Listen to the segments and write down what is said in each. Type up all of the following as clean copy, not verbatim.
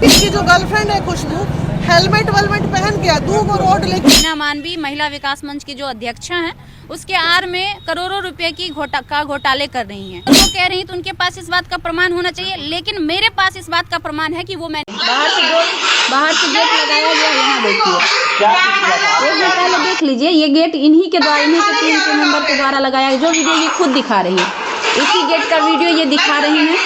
इसकी जो गर्लफ्रेंड है खुशबू, हेलमेट वेलमेट पहन के दूब और रोड लेके। मीना मानवी महिला विकास मंच की जो अध्यक्षा हैं, उसके आड़ में करोड़ों रुपए की घोटाले कर रही हैं। तो वो कह रही हैं तो उनके पास इस बात का प्रमाण होना चाहिए, लेकिन मेरे पास इस बात का प्रमाण है कि वो मैंने बाहर से गेट लगाया गया। यहाँ देखिए, एक मिनट पहले देख लीजिए, ये गेट इन्हीं के द्वारा, इन्हीं के टीम के मेंबर के द्वारा लगाया गया। जो वीडियो ये खुद दिखा रही है, इसी गेट का वीडियो ये दिखा रही हैं।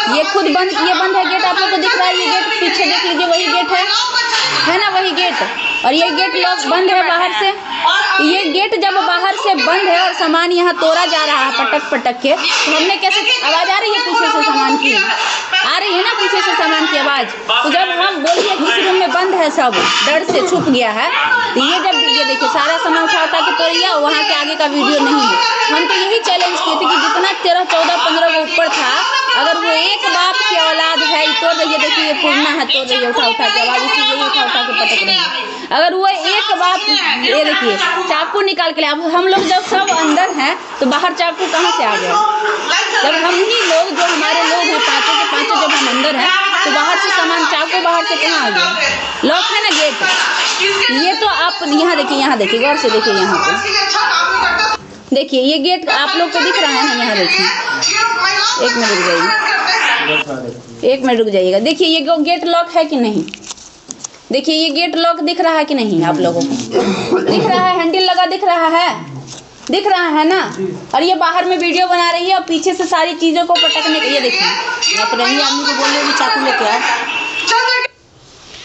ये खुद बंद है गेट, आप लोग को दिख रहा है। ये गेट पीछे देख लीजिए, वही गेट है ना, वही गेट। और ये गेट लॉक बंद है बाहर से। ये गेट जब बाहर से बंद है और सामान यहाँ तोड़ा जा रहा है पटक के, तो हमने कैसे, आवाज आ रही है पीछे से सामान की, आ रही है ना पीछे से सामान की आवाज। तो जब हम बोलिए कि इस रूम में बंद है, सब डर से छुप गया है, तो ये जब ये देखिए सारा सामान उठा के तोड़िया, वहाँ के आगे का वीडियो नहीं है। हम तो यही चैलेंज किए थे कि जितना 13, 14, 15 को ऊपर था, अगर वो एक बाप की औलाद है, तोड़ रही है, देखिए ये पूर्णा है, तोड़ रही है उठा के, आवाज इसी यही उठा के पटक रही है। अगर वो एक बाप, ये देखिए चाकू निकाल के, अब हम लोग जब सब अंदर हैं तो बाहर चाकू कहाँ से आ गया? जब हम ही लोग, जो हमारे लोग हैं पाँचों के पाँचों, जब हम अंदर हैं तो बाहर से सामान, चाकू बाहर से कहाँ आ गया? लॉक है ना गेट। ये तो आप यहाँ देखिए गौर से देखिए, यहाँ पे देखिए ये गेट आप लोग को दिख रहा है ना, यहाँ देखिए, एक मिनट रुक जाइएगा। देखिए ये गेट लॉक है कि नहीं? देखिए ये गेट लॉक दिख रहा है कि नहीं आप लोगों को? दिख रहा है, हैंडल लगा दिख रहा है ना। और ये बाहर में वीडियो बना रही है और पीछे से सारी चीजों को पटकने के, ये देखिए आप रही आदमी को बोल रहे हैं चाकू लेके आओ।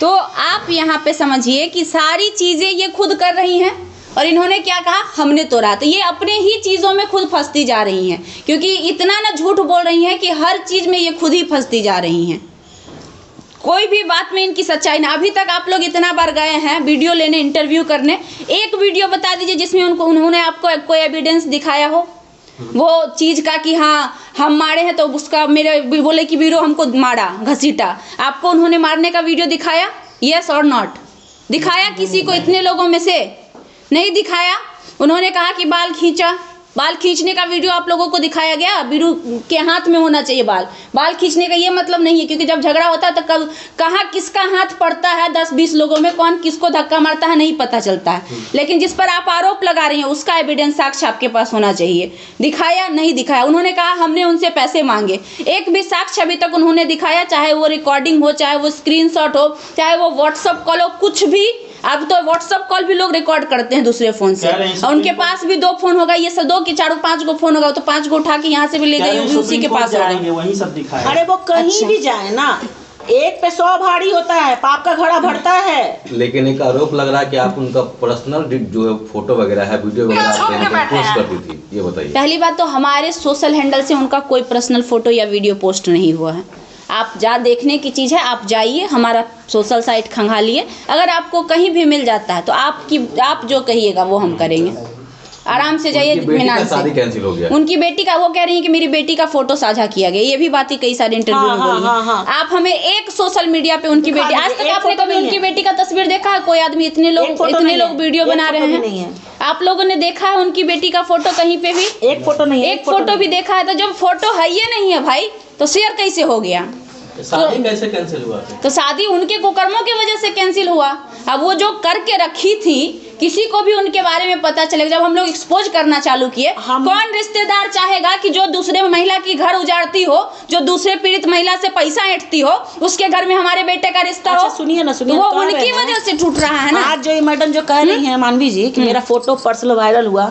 तो आप यहाँ पे समझिए कि सारी चीजें ये खुद कर रही हैं। और इन्होंने क्या कहा, हमने तोड़ा। तो ये अपने ही चीज़ों में खुद फंसती जा रही हैं, क्योंकि इतना ना झूठ बोल रही हैं कि हर चीज़ में ये खुद ही फंसती जा रही हैं। कोई भी बात में इनकी सच्चाई ना। अभी तक आप लोग इतना बार गए हैं वीडियो लेने, इंटरव्यू करने, एक वीडियो बता दीजिए जिसमें उन्होंने आपको कोई एविडेंस दिखाया हो वो चीज़ का कि हाँ हम मारे हैं, तो उसका मेरे बोले कि वीरो हमको मारा, घसीटा। आपको उन्होंने मारने का वीडियो दिखाया? यस और नॉट? दिखाया किसी को? इतने लोगों में से नहीं दिखाया। उन्होंने कहा कि बाल खींचा, बाल खींचने का वीडियो आप लोगों को दिखाया गया? बीरू के हाथ में होना चाहिए बाल खींचने का ये मतलब नहीं है, क्योंकि जब झगड़ा होता है तो कब कहाँ किसका हाथ पड़ता है, 10-20 लोगों में कौन किसको धक्का मारता है नहीं पता चलता है। लेकिन जिस पर आप आरोप लगा रही हैं उसका एविडेंस, साक्ष्य आपके पास होना चाहिए। दिखाया? नहीं दिखाया। उन्होंने कहा हमने उनसे पैसे मांगे, एक भी साक्ष्य अभी तक उन्होंने दिखाया? चाहे वो रिकॉर्डिंग हो, चाहे वो स्क्रीनशॉट हो, चाहे वो व्हाट्सअप कॉल हो, कुछ भी। अब तो व्हाट्सअप कॉल भी लोग रिकॉर्ड करते हैं दूसरे फोन से, और उनके पास भी 2 फोन होगा, ये सब 2 कि 4 5 को फोन होगा, तो 5 को उठा के यहाँ से भी ले जाइए, उसी के पास होगा, वही सब दिखाए। अरे वो कहीं भी जाए ना, एक पे 100 भारी होता है, पाप का घड़ा भरता है। लेकिन एक आरोप लग रहा है कि आप उनका पर्सनल जो है फोटो वगैरह है, वीडियो वगैरह पोस्ट करती थी, ये बताइए। पहली बात तो हमारे सोशल हैंडल से उनका कोई पर्सनल फोटो या वीडियो पोस्ट नहीं हुआ है। आप जा देखने की चीज़ है, आप जाइए, हमारा सोशल साइट खंगालिए, अगर आपको कहीं भी मिल जाता है तो आप जो कहिएगा वो हम करेंगे। आराम से जाइए। मिनान से कैंसिल हो गया। उनकी बेटी का, वो कह रही है कि मेरी बेटी का फोटो साझा किया गया, ये भी बात ही कई सारे इंटरव्यू में बोली है। आप हमें एक सोशल मीडिया पे उनकी बेटी, आज तक आपने कभी उनकी बेटी का तस्वीर देखा है? कोई आदमी, इतने लोग वीडियो बना रहे हैं, आप लोगों ने देखा है उनकी बेटी का फोटो कहीं पे भी? एक फोटो नहीं, एक फोटो भी देखा है? तो जब फोटो है ये नहीं है भाई, तो शेयर कैसे हो गया? शादी कैसे कैंसिल हुआ? तो शादी उनके कुकर्मों की वजह से कैंसिल हुआ। अब वो जो करके रखी थी, किसी को भी उनके बारे में पता चलेगा। जब हम लोग एक्सपोज करना चालू किए, कौन रिश्तेदार चाहेगा कि जो दूसरे महिला की घर उजाड़ती हो, जो दूसरे पीड़ित महिला से पैसा ऐंठती हो, उसके घर में हमारे बेटे का रिश्ता हो? सुनिए ना, वो उनकी वजह से टूट रहा है ना। आज जो ये मैडम जो कह रही है मानवी जी कि मेरा फोटो पर्सनल वायरल हुआ,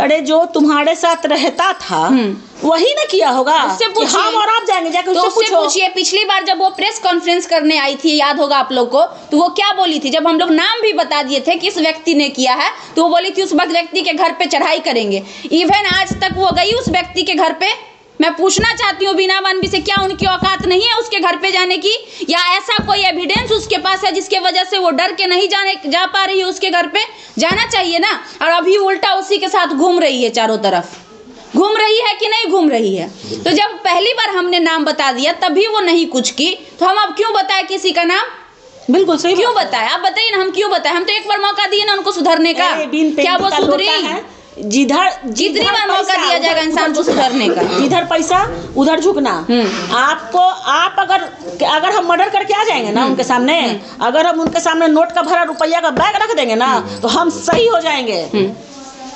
अरे जो तुम्हारे साथ रहता था वही ना किया होगा। उससे पूछिए, हम और आप जाएंगे जाकर उससे पूछिए। पिछली बार जब वो प्रेस कॉन्फ्रेंस करने आई थी, याद होगा आप लोग को, तो वो क्या बोली थी? जब हम लोग नाम भी बता दिए थे किस व्यक्ति ने किया है, तो वो बोली थी उस व्यक्ति के घर पे चढ़ाई करेंगे। इवन आज तक वो गई उस व्यक्ति के घर पे? मैं पूछना चाहती हूँ बीना मानवी से, क्या उनकी औकात नहीं है उसके घर पे जाने की? या ऐसा कोई एविडेंस उसके पास है जिसके वजह से वो डर के नहीं जा पा रही है उसके घर पे? जाना चाहिए ना। और अभी उल्टा उसी के साथ घूम रही है, चारों तरफ घूम रही है कि नहीं घूम रही है? तो जब पहली बार हमने नाम बता दिया तभी वो नहीं कुछ की, तो हम अब क्यों बताएं किसी का नाम? बिल्कुल सही क्यों बात है। बताए? आप बताइए ना, हम क्यों बताए? हम तो एक बार मौका दिए ना उनको सुधरने का। अरे बिन क्या वो पेंट का सुधरी? लोटा है, जिधर जितनी बार पैसा, मौका दिया जाएगा उधर- इंसान उधर को सुधरने का। जिधर पैसा उधर झुकना। आपको आप अगर हम मर्डर करके आ जाएंगे ना उनके सामने, अगर हम उनके सामने नोट का भरा रुपया का बैग रख देंगे ना तो हम सही हो जाएंगे।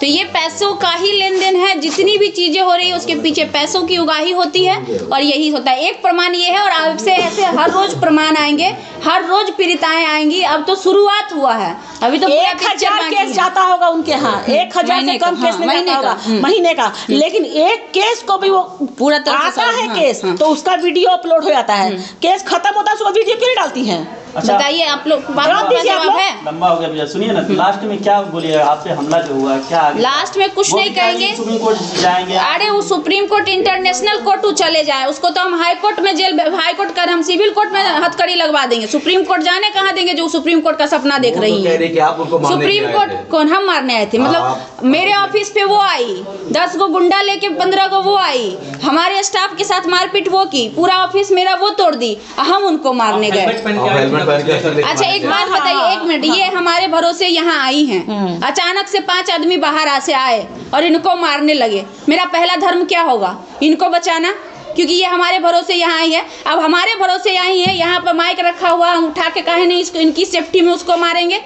तो ये पैसों का ही लेन देन है। जितनी भी चीजें हो रही है उसके पीछे पैसों की उगाही होती है और यही होता है। एक प्रमाण ये है और आपसे ऐसे हर रोज प्रमाण आएंगे, हर रोज पीड़िताएं आएंगी। अब तो शुरुआत हुआ है, अभी तो पूरा 1000 picture बाकी केस है। जाता होगा उनके यहाँ, 1000 से महीने कम का, केस हाँ, नहीं महीने जाता का, होगा महीने का। लेकिन एक केस को भी वो पूरा तरह से आता solve, है हाँ, केस हाँ। तो उसका वीडियो अपलोड हो जाता है। केस खत्म होता है उसको वीडियो क्यों नहीं डालती हैं? बताइए आप लोग, बात जवाब का दीजिए आप जवाब लोग। है। लंबा हो गया भैया, सुनिए ना लास्ट में क्या बोलिएगा? आप पे हमला जो हुआ क्या आगे? लास्ट में कुछ वो नहीं भी कहेंगे कहेंगे। सुप्रीम कोर्ट जाएंगे। अरे वो सुप्रीम कोर्ट इंटरनेशनल कोर्ट चले जाए, उसको तो हम हाई कोर्ट में जेल, हाई कोर्ट कर हम सिविल कोर्ट में हथकड़ी लगवा देंगे। सुप्रीम कोर्ट जाने कहाँ देंगे जो सुप्रीम कोर्ट का सपना देख वो रही तो कह है। रही कि आप उनको मारने सुप्रीम के लिए आए थे। कोर्ट कौन? हम मारने आए थे? मतलब मेरे ऑफिस पे वो आई, 10 गो गुंडा लेके 15 गो वो आई, हमारे स्टाफ के साथ मारपीट वो की, पूरा ऑफिस मेरा वो तोड़ दी, हम उनको मारने गए। हेलमेट पहन के आप आए थे हेलमेट ना? पहन के ऐसे लेके अच्छा एक मारने बात बताइए, एक मिनट, ये हमारे भरोसे यहाँ आई हैं, अचानक से 5 आदमी बाहर से आए और इनको मारने लगे। मेरा पहला धर्म क्या होगा? इनको बचाना, क्योंकि ये हमारे भरोसे यहाँ आई है। अब हमारे भरोसे आई है, यहाँ पर माइक रखा हुआ, हम उठा के काहे नहीं इसको, इनकी सेफ्टी में उसको मारेंगे?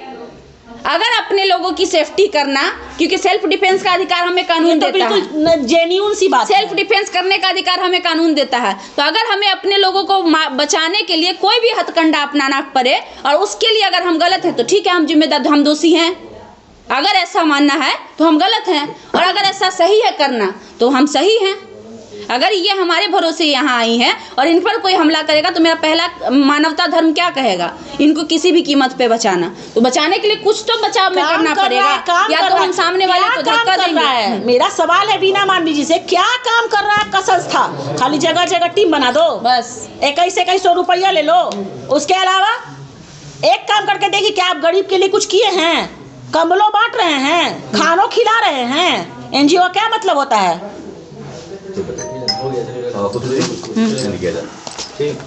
अगर अपने लोगों की सेफ्टी करना, क्योंकि सेल्फ डिफेंस का अधिकार हमें कानून तो देता है, बिल्कुल जेन्युइन सी बात है। सेल्फ डिफेंस करने का अधिकार हमें कानून देता है। तो अगर हमें अपने लोगों को बचाने के लिए कोई भी हथकंडा अपनाना पड़े और उसके लिए अगर हम गलत हैं तो ठीक है, हम जिम्मेदार, हम दोषी हैं। अगर ऐसा मानना है तो हम गलत हैं, और अगर ऐसा सही है करना तो हम सही हैं। अगर ये हमारे भरोसे यहाँ आई हैं और इन पर कोई हमला करेगा तो मेरा पहला मानवता धर्म क्या कहेगा? इनको किसी भी कीमत पे बचाना। तो बचाने के लिए कुछ तो बचाव में करना पड़ेगा, या तो हम सामने वाले को धक्का देंगे। मेरा सवाल है बीना मानवी जी से, क्या काम कर रहा है आपका संस्था? खाली जगह जगह टीम बना दो, बस 2100 रुपया ले लो, उसके अलावा एक काम करके देखिए क्या आप गरीब के लिए कुछ किए हैं? कंबलों बांट रहे हैं, खानों खिला रहे हैं, एनजीओ क्या मतलब होता है? कुछ नहीं किया जाए। ठीक।